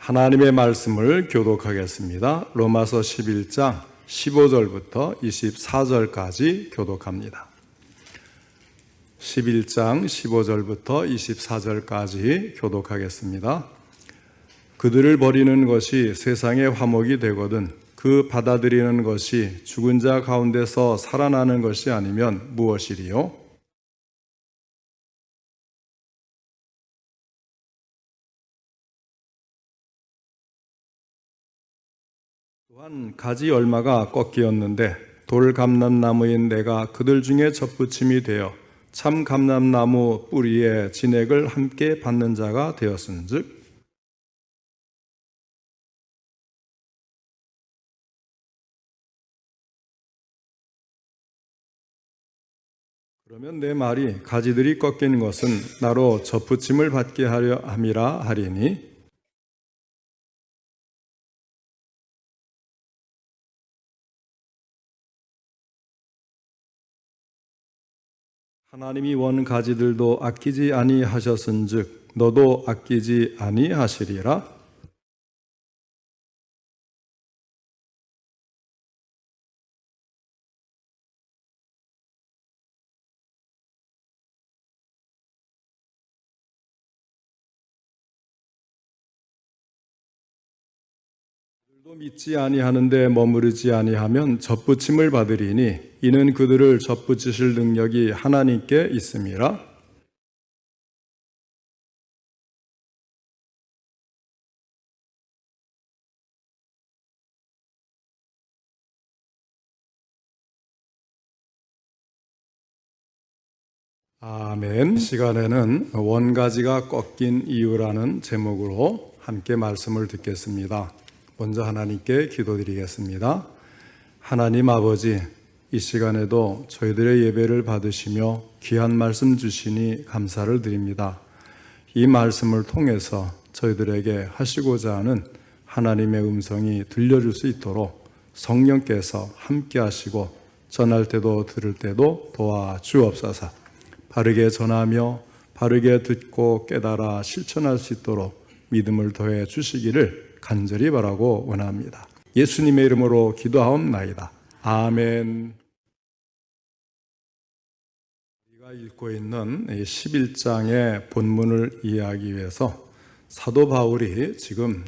하나님의 말씀을 교독하겠습니다. 로마서 11장 15절부터 24절까지 교독합니다. 11장 15절부터 24절까지 교독하겠습니다. 그들을 버리는 것이 세상의 화목이 되거든 그 받아들이는 것이 죽은 자 가운데서 살아나는 것이 아니면 무엇이리요? 또한 가지 얼마가 꺾이었는데 돌 감람나무인 내가 그들 중에 접붙임이 되어 참 감람나무 뿌리에 진액을 함께 받는 자가 되었은즉 그러면 내 말이 가지들이 꺾인 것은 나로 접붙임을 받게 하려 함이라 하리니 하나님이 원 가지들도 아끼지 아니하셨은즉 너도 아끼지 아니하시리라. 그들도 믿지 아니하는데 머무르지 아니하면 접붙임을 받으리니 이는 그들을 접붙이실 능력이 하나님께 있음이라. 아멘. 이 시간에는 원가지가 꺾인 이유라는 제목으로 함께 말씀을 듣겠습니다. 먼저 하나님께 기도드리겠습니다. 하나님 아버지, 이 시간에도 저희들의 예배를 받으시며 귀한 말씀 주시니 감사를 드립니다. 이 말씀을 통해서 저희들에게 하시고자 하는 하나님의 음성이 들려줄 수 있도록 성령께서 함께 하시고 전할 때도 들을 때도 도와주옵소서. 바르게 전하며 바르게 듣고 깨달아 실천할 수 있도록 믿음을 더해 주시기를 간절히 바라고 원합니다. 예수님의 이름으로 기도하옵나이다. 아멘. 우리가 읽고 있는 11장의 본문을 이해하기 위해서 사도 바울이 지금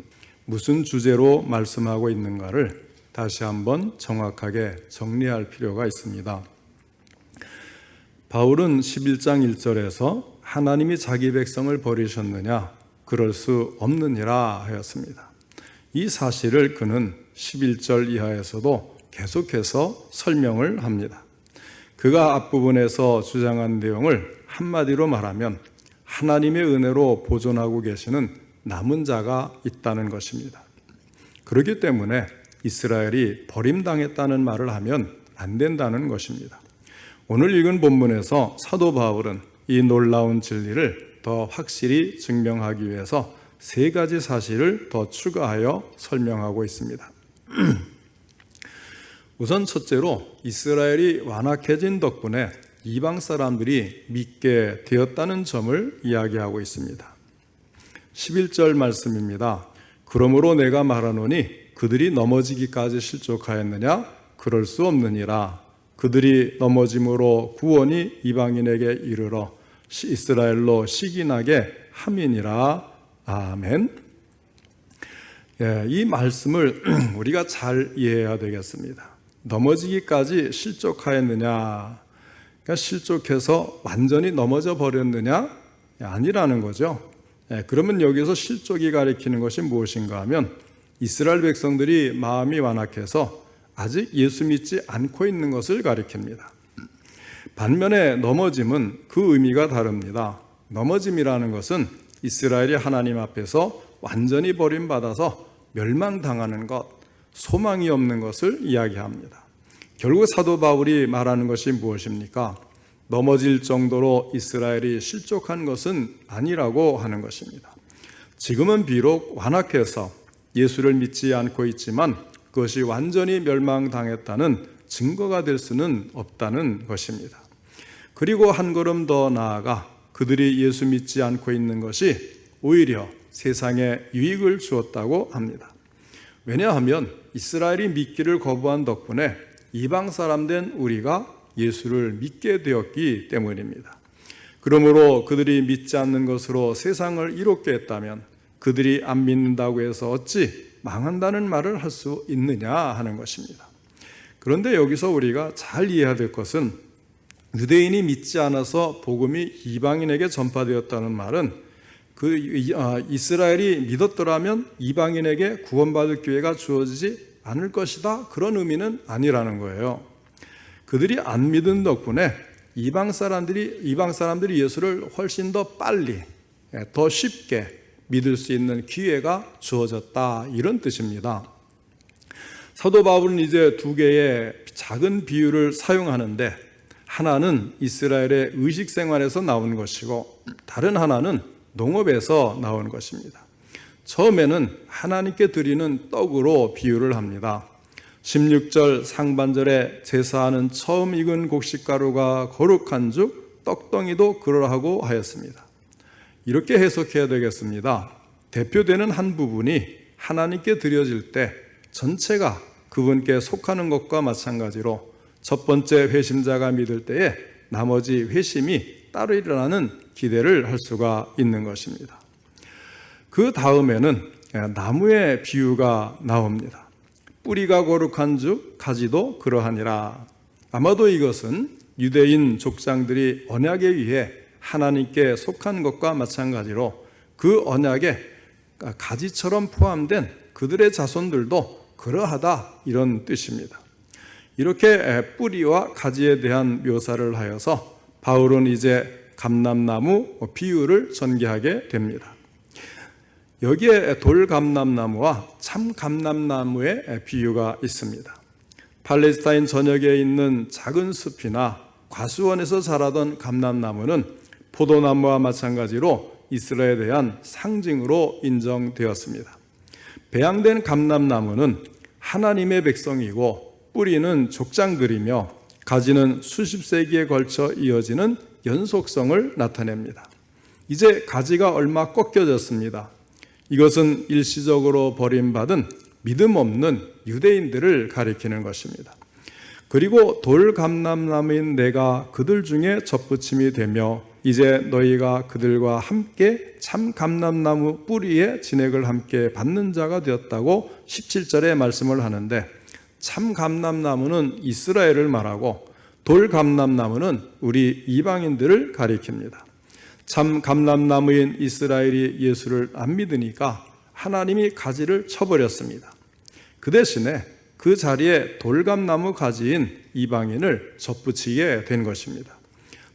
무슨 주제로 말씀하고 있는가를 다시 한번 정확하게 정리할 필요가 있습니다. 바울은 11장 1절에서 하나님이 자기 백성을 버리셨느냐? 그럴 수 없느니라 하였습니다. 이 사실을 그는 11절 이하에서도 계속해서 설명을 합니다. 그가 앞부분에서 주장한 내용을 한마디로 말하면 하나님의 은혜로 보존하고 계시는 남은 자가 있다는 것입니다. 그렇기 때문에 이스라엘이 버림당했다는 말을 하면 안 된다는 것입니다. 오늘 읽은 본문에서 사도 바울은 이 놀라운 진리를 더 확실히 증명하기 위해서 세 가지 사실을 더 추가하여 설명하고 있습니다. 우선 첫째로 이스라엘이 완악해진 덕분에 이방 사람들이 믿게 되었다는 점을 이야기하고 있습니다. 11절 말씀입니다. 그러므로 내가 말하노니 그들이 넘어지기까지 실족하였느냐? 그럴 수 없느니라. 그들이 넘어짐으로 구원이 이방인에게 이르러 이스라엘로 시기나게 함이니라. 아멘. 이 말씀을 우리가 잘 이해해야 되겠습니다. 넘어지기까지 실족하였느냐? 그러니까 실족해서 완전히 넘어져 버렸느냐? 아니라는 거죠. 그러면 여기서 실족이 가리키는 것이 무엇인가 하면 이스라엘 백성들이 마음이 완악해서 아직 예수 믿지 않고 있는 것을 가리킵니다. 반면에 넘어짐은 그 의미가 다릅니다. 넘어짐이라는 것은 이스라엘이 하나님 앞에서 완전히 버림받아서 멸망당하는 것, 소망이 없는 것을 이야기합니다. 결국 사도 바울이 말하는 것이 무엇입니까? 넘어질 정도로 이스라엘이 실족한 것은 아니라고 하는 것입니다. 지금은 비록 완악해서 예수를 믿지 않고 있지만 그것이 완전히 멸망당했다는 증거가 될 수는 없다는 것입니다. 그리고 한 걸음 더 나아가 그들이 예수 믿지 않고 있는 것이 오히려 세상에 유익을 주었다고 합니다. 왜냐하면 이스라엘이 믿기를 거부한 덕분에 이방 사람 된 우리가 예수를 믿게 되었기 때문입니다. 그러므로 그들이 믿지 않는 것으로 세상을 이롭게 했다면 그들이 안 믿는다고 해서 어찌 망한다는 말을 할 수 있느냐 하는 것입니다. 그런데 여기서 우리가 잘 이해해야 될 것은 유대인이 믿지 않아서 복음이 이방인에게 전파되었다는 말은 이스라엘이 믿었더라면 이방인에게 구원받을 기회가 주어지지 않을 것이다, 그런 의미는 아니라는 거예요. 그들이 안 믿은 덕분에 이방 사람들이 예수를 훨씬 더 빨리, 더 쉽게 믿을 수 있는 기회가 주어졌다, 이런 뜻입니다. 사도 바울은 이제 두 개의 작은 비유를 사용하는데, 하나는 이스라엘의 의식 생활에서 나온 것이고 다른 하나는 농업에서 나온 것입니다. 처음에는 하나님께 드리는 떡으로 비유를 합니다. 16절 상반절에 제사하는 처음 익은 곡식가루가 거룩한 즉 떡덩이도 그러하고 하였습니다. 이렇게 해석해야 되겠습니다. 대표되는 한 부분이 하나님께 드려질 때 전체가 그분께 속하는 것과 마찬가지로 첫 번째 회심자가 믿을 때에 나머지 회심이 따로 일어나는 기대를 할 수가 있는 것입니다. 그 다음에는 나무의 비유가 나옵니다. 뿌리가 거룩한 즉 가지도 그러하니라. 아마도 이것은 유대인 족장들이 언약에 의해 하나님께 속한 것과 마찬가지로 그 언약에 가지처럼 포함된 그들의 자손들도 그러하다, 이런 뜻입니다. 이렇게 뿌리와 가지에 대한 묘사를 하여서 바울은 이제 감람나무 비유를 전개하게 됩니다. 여기에 돌감람나무와 참감람나무의 비유가 있습니다. 팔레스타인 전역에 있는 작은 숲이나 과수원에서 자라던 감람나무는 포도나무와 마찬가지로 이스라엘에 대한 상징으로 인정되었습니다. 배양된 감람나무는 하나님의 백성이고 뿌리는 족장들이며 가지는 수십 세기에 걸쳐 이어지는 연속성을 나타냅니다. 이제 가지가 얼마 꺾여졌습니다. 이것은 일시적으로 버림받은 믿음 없는 유대인들을 가리키는 것입니다. 그리고 돌감람나무인 내가 그들 중에 접붙임이 되며 이제 너희가 그들과 함께 참감람나무 뿌리에 진액을 함께 받는 자가 되었다고 17절에 말씀을 하는데, 참감람나무는 이스라엘을 말하고 돌감람나무는 우리 이방인들을 가리킵니다. 참감람나무인 이스라엘이 예수를 안 믿으니까 하나님이 가지를 쳐버렸습니다. 그 대신에 그 자리에 돌감나무 가지인 이방인을 접붙이게 된 것입니다.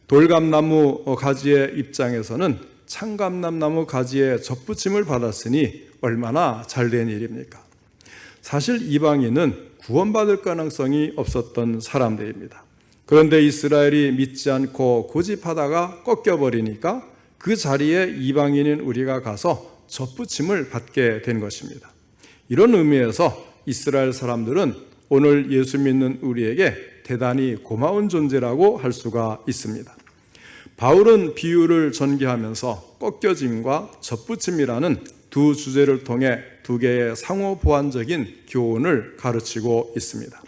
돌감나무 가지의 입장에서는 참감람나무 가지의 접붙임을 받았으니 얼마나 잘된 일입니까? 사실 이방인은 구원받을 가능성이 없었던 사람들입니다. 그런데 이스라엘이 믿지 않고 고집하다가 꺾여버리니까 그 자리에 이방인인 우리가 가서 접붙임을 받게 된 것입니다. 이런 의미에서 이스라엘 사람들은 오늘 예수 믿는 우리에게 대단히 고마운 존재라고 할 수가 있습니다. 바울은 비유를 전개하면서 꺾여짐과 접붙임이라는 두 주제를 통해 두 개의 상호 보완적인 교훈을 가르치고 있습니다.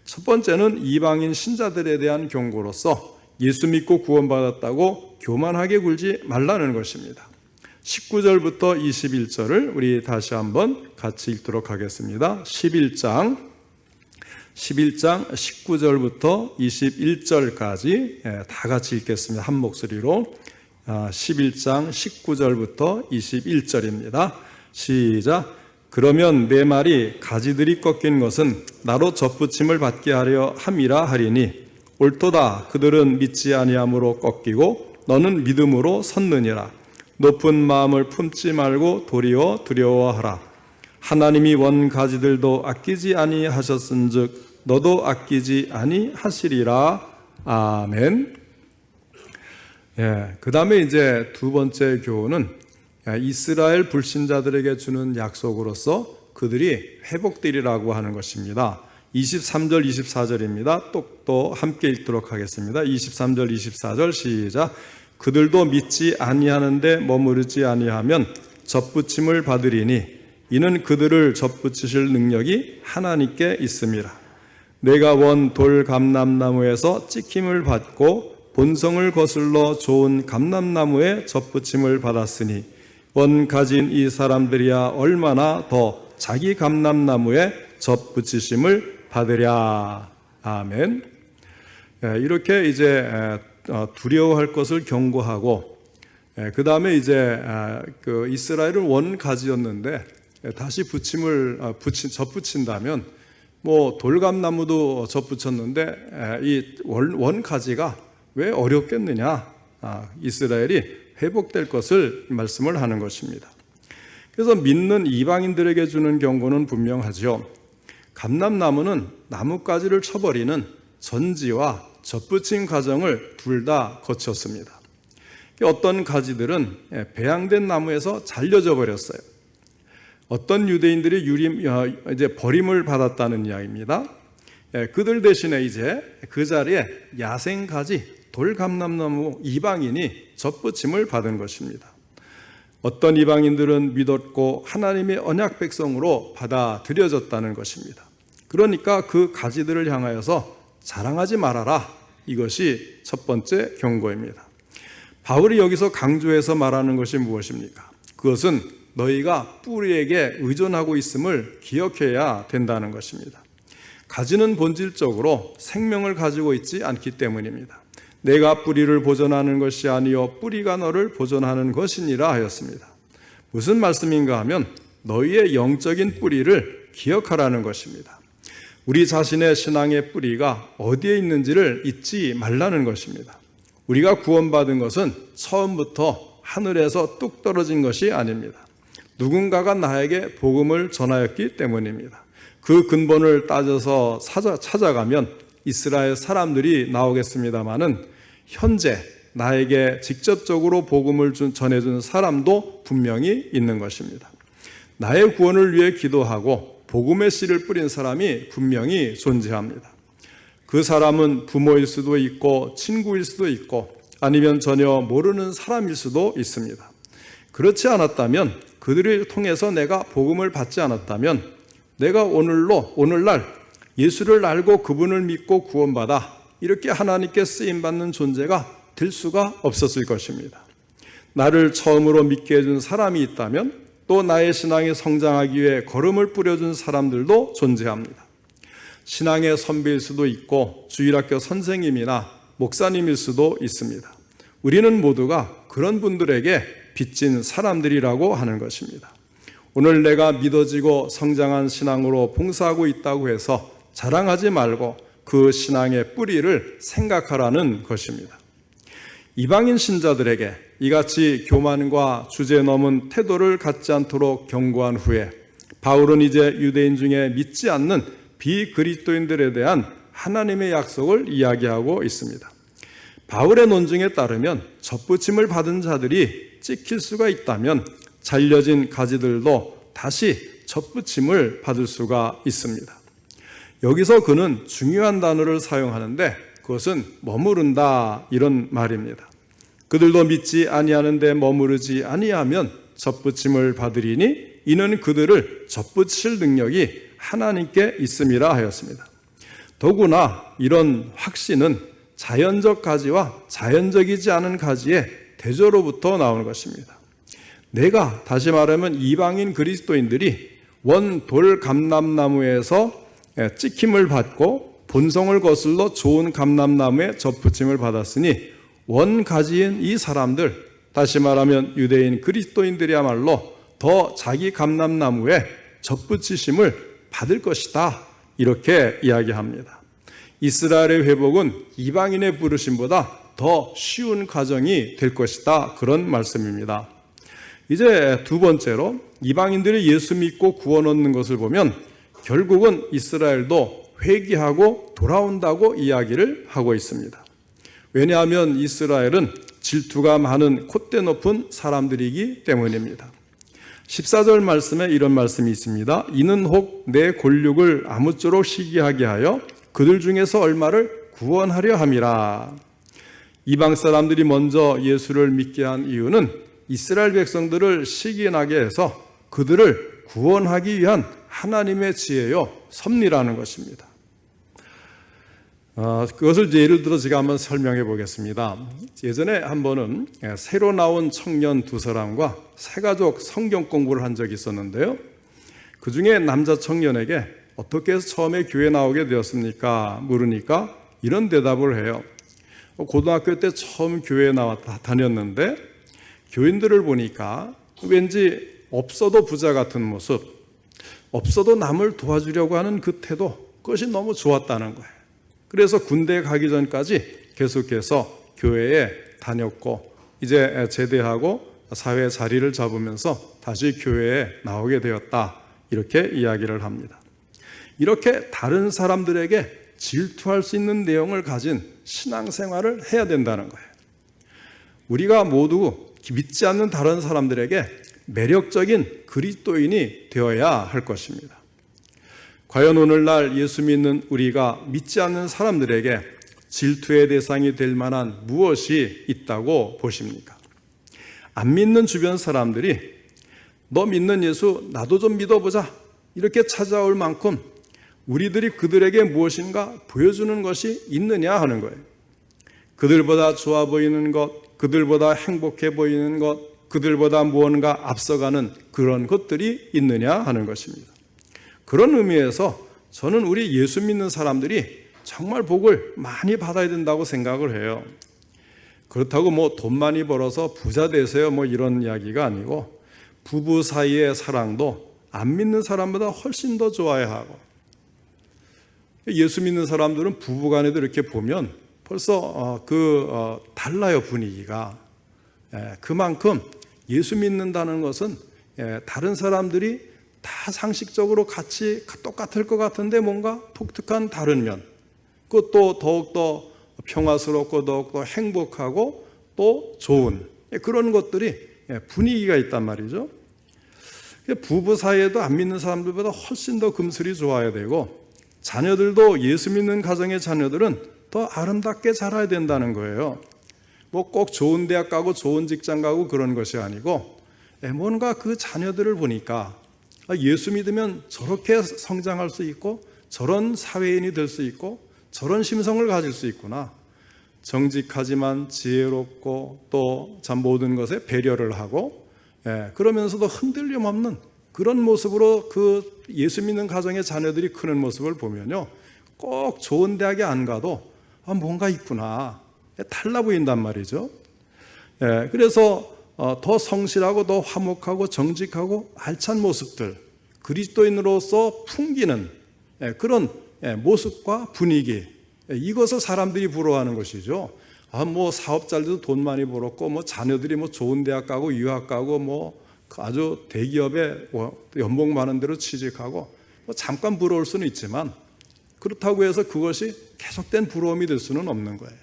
첫 번째는 이방인 신자들에 대한 경고로서 예수 믿고 구원받았다고 교만하게 굴지 말라는 것입니다. 19절부터 21절을 우리 다시 한번 같이 읽도록 하겠습니다. 11장 19절부터 21절까지 다 같이 읽겠습니다. 한 목소리로. 11장 19절부터 21절입니다. 시작. 그러면 내 말이 가지들이 꺾인 것은 나로 접붙임을 받게 하려 함이라 하리니 옳도다. 그들은 믿지 아니함으로 꺾이고 너는 믿음으로 섰느니라. 높은 마음을 품지 말고 도리어 두려워하라. 하나님이 원 가지들도 아끼지 아니하셨은즉 너도 아끼지 아니하시리라. 아멘. 그 다음에 이제 두 번째 교훈은 이스라엘 불신자들에게 주는 약속으로서 그들이 회복되리라고 하는 것입니다. 23절 24절입니다. 또 함께 읽도록 하겠습니다. 23절 24절 시작. 그들도 믿지 아니하는데 머무르지 아니하면 접붙임을 받으리니 이는 그들을 접붙이실 능력이 하나님께 있음이라. 내가 원 돌 감람나무에서 찍힘을 받고 본성을 거슬러 좋은 감람나무에 접붙임을 받았으니 원 가진 이 사람들이야 얼마나 더 자기 감람나무에 접붙이심을 받으랴. 아멘. 이렇게 이제 두려워할 것을 경고하고, 그 다음에 이제 그 이스라엘은 원 가지였는데 다시 접붙인다면, 뭐 돌감나무도 접붙였는데 이 원 가지가 왜 어렵겠느냐? 이스라엘이 회복될 것을 말씀을 하는 것입니다. 그래서 믿는 이방인들에게 주는 경고는 분명하죠. 감람나무는 나뭇가지를 쳐버리는 전지와 접붙임 과정을 둘 다 거쳤습니다. 어떤 가지들은 배양된 나무에서 잘려져 버렸어요. 어떤 유대인들이 이제 버림을 받았다는 이야기입니다. 그들 대신에 이제 그 자리에 야생 가지, 돌감람나무 이방인이 접붙임을 받은 것입니다. 어떤 이방인들은 믿었고 하나님의 언약 백성으로 받아들여졌다는 것입니다. 그러니까 그 가지들을 향하여서 자랑하지 말아라. 이것이 첫 번째 경고입니다. 바울이 여기서 강조해서 말하는 것이 무엇입니까? 그것은 너희가 뿌리에게 의존하고 있음을 기억해야 된다는 것입니다. 가지는 본질적으로 생명을 가지고 있지 않기 때문입니다. 내가 뿌리를 보존하는 것이 아니요 뿌리가 너를 보존하는 것이니라 하였습니다. 무슨 말씀인가 하면 너희의 영적인 뿌리를 기억하라는 것입니다. 우리 자신의 신앙의 뿌리가 어디에 있는지를 잊지 말라는 것입니다. 우리가 구원받은 것은 처음부터 하늘에서 뚝 떨어진 것이 아닙니다. 누군가가 나에게 복음을 전하였기 때문입니다. 그 근본을 따져서 찾아가면 이스라엘 사람들이 나오겠습니다마는 현재 나에게 직접적으로 복음을 전해준 사람도 분명히 있는 것입니다. 나의 구원을 위해 기도하고 복음의 씨를 뿌린 사람이 분명히 존재합니다. 그 사람은 부모일 수도 있고 친구일 수도 있고 아니면 전혀 모르는 사람일 수도 있습니다. 그렇지 않았다면, 그들을 통해서 내가 복음을 받지 않았다면 내가 오늘날 예수를 알고 그분을 믿고 구원받아 이렇게 하나님께 쓰임받는 존재가 될 수가 없었을 것입니다. 나를 처음으로 믿게 해준 사람이 있다면 또 나의 신앙이 성장하기 위해 걸음을 뿌려준 사람들도 존재합니다. 신앙의 선배일 수도 있고 주일학교 선생님이나 목사님일 수도 있습니다. 우리는 모두가 그런 분들에게 빚진 사람들이라고 하는 것입니다. 오늘 내가 믿어지고 성장한 신앙으로 봉사하고 있다고 해서 자랑하지 말고 그 신앙의 뿌리를 생각하라는 것입니다. 이방인 신자들에게 이같이 교만과 주제 넘은 태도를 갖지 않도록 경고한 후에 바울은 이제 유대인 중에 믿지 않는 비그리스도인들에 대한 하나님의 약속을 이야기하고 있습니다. 바울의 논증에 따르면 접붙임을 받은 자들이 찍힐 수가 있다면 잘려진 가지들도 다시 접붙임을 받을 수가 있습니다. 여기서 그는 중요한 단어를 사용하는데 그것은 머무른다 이런 말입니다. 그들도 믿지 아니하는데 머무르지 아니하면 접붙임을 받으리니 이는 그들을 접붙일 능력이 하나님께 있음이라 하였습니다. 더구나 이런 확신은 자연적 가지와 자연적이지 않은 가지의 대조로부터 나오는 것입니다. 내가 다시 말하면 이방인 그리스도인들이 원 돌 감람나무에서 찍힘을 받고 본성을 거슬러 좋은 감람나무에 접붙임을 받았으니 원 가지인 이 사람들, 다시 말하면 유대인 그리스도인들이야말로 더 자기 감람나무에 접붙이심을 받을 것이다 이렇게 이야기합니다. 이스라엘의 회복은 이방인의 부르심보다 더 쉬운 과정이 될 것이다 그런 말씀입니다. 이제 두 번째로 이방인들이 예수 믿고 구원 얻는 것을 보면 결국은 이스라엘도 회개하고 돌아온다고 이야기를 하고 있습니다. 왜냐하면 이스라엘은 질투가 많은 콧대 높은 사람들이기 때문입니다. 14절 말씀에 이런 말씀이 있습니다. 이는 혹 내 골육을 아무쪼록 시기하게 하여 그들 중에서 얼마를 구원하려 함이라. 이방 사람들이 먼저 예수를 믿게 한 이유는 이스라엘 백성들을 시기나게 해서 그들을 구원하기 위한 하나님의 지혜요 섭리라는 것입니다. 그것을 이제 예를 들어 제가 한번 설명해 보겠습니다. 예전에 한 번은 새로 나온 청년 두 사람과 새가족 성경 공부를 한 적이 있었는데요. 그 중에 남자 청년에게 어떻게 해서 처음에 교회 나오게 되었습니까? 물으니까 이런 대답을 해요. 고등학교 때 처음 교회에 다녔는데 교인들을 보니까 왠지 없어도 부자 같은 모습, 없어도 남을 도와주려고 하는 그 태도, 그것이 너무 좋았다는 거예요. 그래서 군대에 가기 전까지 계속해서 교회에 다녔고 이제 제대하고 사회 자리를 잡으면서 다시 교회에 나오게 되었다. 이렇게 이야기를 합니다. 이렇게 다른 사람들에게 질투할 수 있는 내용을 가진 신앙생활을 해야 된다는 거예요. 우리가 모두 믿지 않는 다른 사람들에게 매력적인 그리스도인이 되어야 할 것입니다. 과연 오늘날 예수 믿는 우리가 믿지 않는 사람들에게 질투의 대상이 될 만한 무엇이 있다고 보십니까? 안 믿는 주변 사람들이 너 믿는 예수 나도 좀 믿어보자 이렇게 찾아올 만큼 우리들이 그들에게 무엇인가 보여주는 것이 있느냐 하는 거예요. 그들보다 좋아 보이는 것, 그들보다 행복해 보이는 것, 그들보다 무언가 앞서가는 그런 것들이 있느냐 하는 것입니다. 그런 의미에서 저는 우리 예수 믿는 사람들이 정말 복을 많이 받아야 된다고 생각을 해요. 그렇다고 뭐 돈 많이 벌어서 부자 되세요 뭐 이런 이야기가 아니고 부부 사이의 사랑도 안 믿는 사람보다 훨씬 더 좋아야 하고 예수 믿는 사람들은 부부 간에도 이렇게 보면 벌써 달라요 분위기가. 그만큼 예수 믿는다는 것은 다른 사람들이 다 상식적으로 같이 똑같을 것 같은데 뭔가 독특한 다른 면, 그것도 더욱더 평화스럽고 더욱더 행복하고 또 좋은 그런 것들이 분위기가 있단 말이죠. 부부 사이에도 안 믿는 사람들보다 훨씬 더 금슬이 좋아야 되고 자녀들도 예수 믿는 가정의 자녀들은 더 아름답게 자라야 된다는 거예요. 뭐 꼭 좋은 대학 가고 좋은 직장 가고 그런 것이 아니고 뭔가 그 자녀들을 보니까 예수 믿으면 저렇게 성장할 수 있고 저런 사회인이 될 수 있고 저런 심성을 가질 수 있구나. 정직하지만 지혜롭고 또 참 모든 것에 배려를 하고 그러면서도 흔들림 없는 그런 모습으로 그 예수 믿는 가정의 자녀들이 크는 모습을 보면요. 꼭 좋은 대학에 안 가도 뭔가 있구나. 달라 보인단 말이죠. 그래서 더 성실하고 더 화목하고 정직하고 알찬 모습들, 그리스도인으로서 풍기는 그런 모습과 분위기, 이것을 사람들이 부러워하는 것이죠. 뭐 사업자들도 돈 많이 벌었고 뭐 자녀들이 뭐 좋은 대학 가고 유학 가고 뭐 아주 대기업에 연봉 많은 데로 취직하고 뭐 잠깐 부러울 수는 있지만 그렇다고 해서 그것이 계속된 부러움이 될 수는 없는 거예요.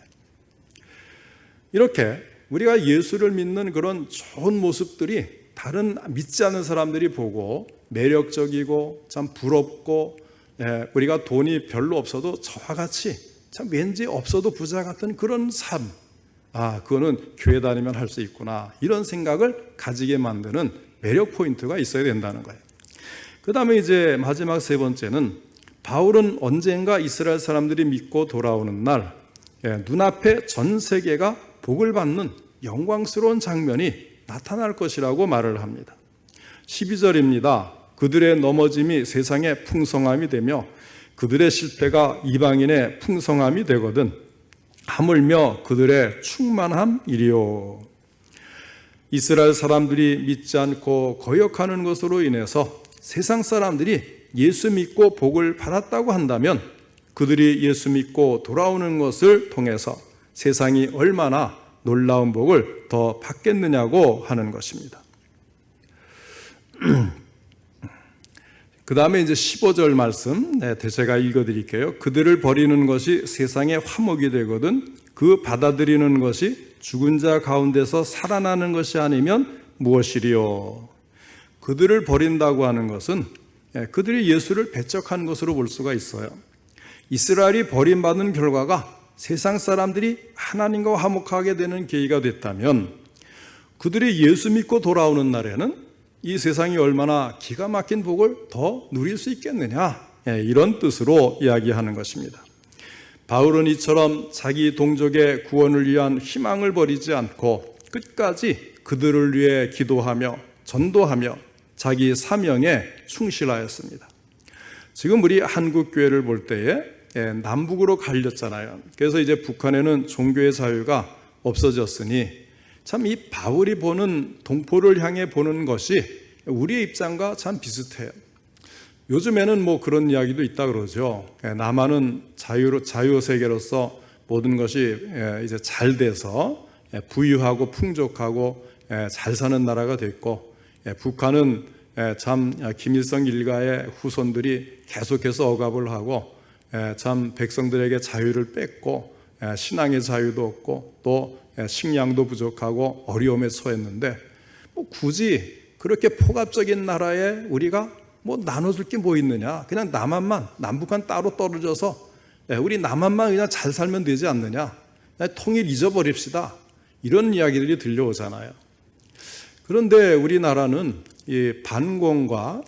이렇게 우리가 예수를 믿는 그런 좋은 모습들이 다른 믿지 않는 사람들이 보고 매력적이고 참 부럽고 우리가 돈이 별로 없어도 저와 같이 참 왠지 없어도 부자 같은 그런 삶, 그거는 교회 다니면 할 수 있구나 이런 생각을 가지게 만드는 매력 포인트가 있어야 된다는 거예요. 그 다음에 이제 마지막 세 번째는 바울은 언젠가 이스라엘 사람들이 믿고 돌아오는 날 눈앞에 전 세계가 복을 받는 영광스러운 장면이 나타날 것이라고 말을 합니다. 12절입니다. 그들의 넘어짐이 세상의 풍성함이 되며 그들의 실패가 이방인의 풍성함이 되거든 하물며 그들의 충만함이리요. 이스라엘 사람들이 믿지 않고 거역하는 것으로 인해서 세상 사람들이 예수 믿고 복을 받았다고 한다면 그들이 예수 믿고 돌아오는 것을 통해서 세상이 얼마나 놀라운 복을 더 받겠느냐고 하는 것입니다. 그 다음에 이제 15절 말씀 제가 읽어드릴게요. 그들을 버리는 것이 세상의 화목이 되거든 그 받아들이는 것이 죽은 자 가운데서 살아나는 것이 아니면 무엇이리요. 그들을 버린다고 하는 것은 그들이 예수를 배척한 것으로 볼 수가 있어요. 이스라엘이 버림받은 결과가 세상 사람들이 하나님과 화목하게 되는 계기가 됐다면 그들이 예수 믿고 돌아오는 날에는 이 세상이 얼마나 기가 막힌 복을 더 누릴 수 있겠느냐, 이런 뜻으로 이야기하는 것입니다. 바울은 이처럼 자기 동족의 구원을 위한 희망을 버리지 않고 끝까지 그들을 위해 기도하며 전도하며 자기 사명에 충실하였습니다. 지금 우리 한국 교회를 볼 때에 남북으로 갈렸잖아요. 그래서 이제 북한에는 종교의 자유가 없어졌으니 참 이 바울이 보는 동포를 향해 보는 것이 우리의 입장과 참 비슷해요. 요즘에는 뭐 그런 이야기도 있다 그러죠. 남한은 자유 세계로서 모든 것이 이제 잘 돼서 부유하고 풍족하고 잘 사는 나라가 됐고, 북한은 참 김일성 일가의 후손들이 계속해서 억압을 하고 참 백성들에게 자유를 뺐고 신앙의 자유도 없고 또 식량도 부족하고 어려움에 처했는데, 뭐 굳이 그렇게 폭압적인 나라에 우리가 뭐 나눠줄 게 뭐 있느냐, 그냥 남한만, 남북한 따로 떨어져서 우리 남한만 그냥 잘 살면 되지 않느냐, 통일 잊어버립시다, 이런 이야기들이 들려오잖아요. 그런데 우리나라는 이 반공과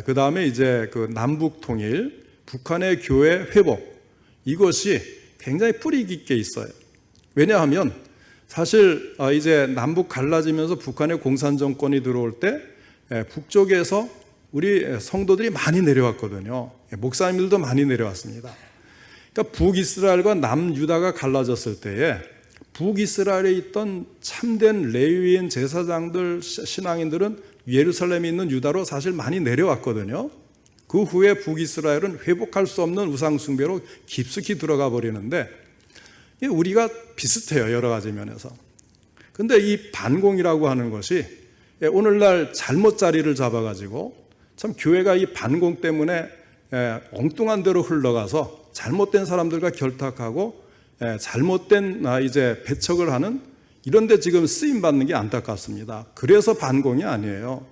그 다음에 이제 그 남북 통일, 북한의 교회 회복, 이것이 굉장히 뿌리 깊게 있어요. 왜냐하면 사실 이제 남북 갈라지면서 북한의 공산 정권이 들어올 때 북쪽에서 우리 성도들이 많이 내려왔거든요. 목사님들도 많이 내려왔습니다. 그러니까 북이스라엘과 남유다가 갈라졌을 때에 북이스라엘에 있던 참된 레위인 제사장들, 신앙인들은 예루살렘에 있는 유다로 사실 많이 내려왔거든요. 그 후에 북이스라엘은 회복할 수 없는 우상숭배로 깊숙이 들어가 버리는데, 우리가 비슷해요, 여러 가지 면에서. 근데 이 반공이라고 하는 것이 오늘날 잘못 자리를 잡아가지고 참 교회가 이 반공 때문에 엉뚱한 데로 흘러가서 잘못된 사람들과 결탁하고 잘못된 이제 배척을 하는, 이런 데 지금 쓰임 받는 게 안타깝습니다. 그래서 반공이 아니에요.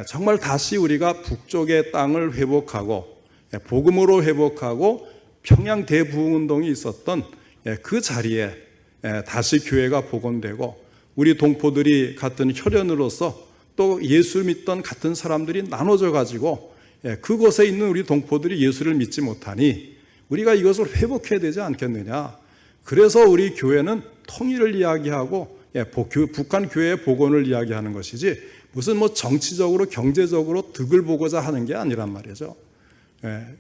정말 다시 우리가 북쪽의 땅을 회복하고 복음으로 회복하고 평양 대부흥운동이 있었던 그 자리에 다시 교회가 복원되고 우리 동포들이 같은 혈연으로서 또 예수 믿던 같은 사람들이 나눠져 가지고 그곳에 있는 우리 동포들이 예수를 믿지 못하니 우리가 이것을 회복해야 되지 않겠느냐. 그래서 우리 교회는 통일을 이야기하고 북한 교회의 복원을 이야기하는 것이지 무슨 뭐 정치적으로 경제적으로 득을 보고자 하는 게 아니란 말이죠.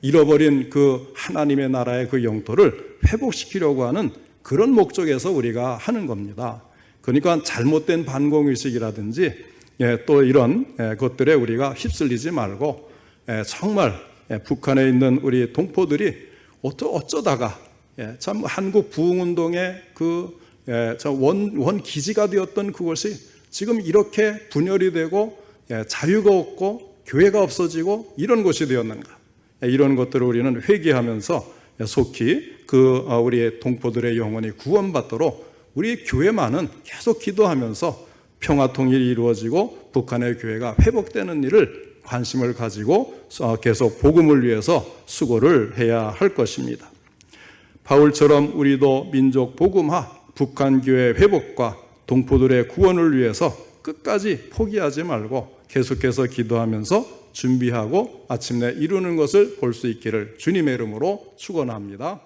잃어버린 그 하나님의 나라의 그 영토를 회복시키려고 하는 그런 목적에서 우리가 하는 겁니다. 그러니까 잘못된 반공의식이라든지 또 이런 것들에 우리가 휩쓸리지 말고 정말 북한에 있는 우리 동포들이 어쩌다가 참 한국 부흥운동의 그 원 기지가 되었던 그것이 지금 이렇게 분열이 되고 자유가 없고 교회가 없어지고 이런 것이 되었는가, 이런 것들을 우리는 회개하면서 속히 우리의 동포들의 영혼이 구원받도록 우리 교회만은 계속 기도하면서 평화 통일이 이루어지고 북한의 교회가 회복되는 일을 관심을 가지고 계속 복음을 위해서 수고를 해야 할 것입니다. 바울처럼 우리도 민족 복음화, 북한 교회 회복과 동포들의 구원을 위해서 끝까지 포기하지 말고 계속해서 기도하면서 준비하고 마침내 이루는 것을 볼 수 있기를 주님의 이름으로 축원합니다.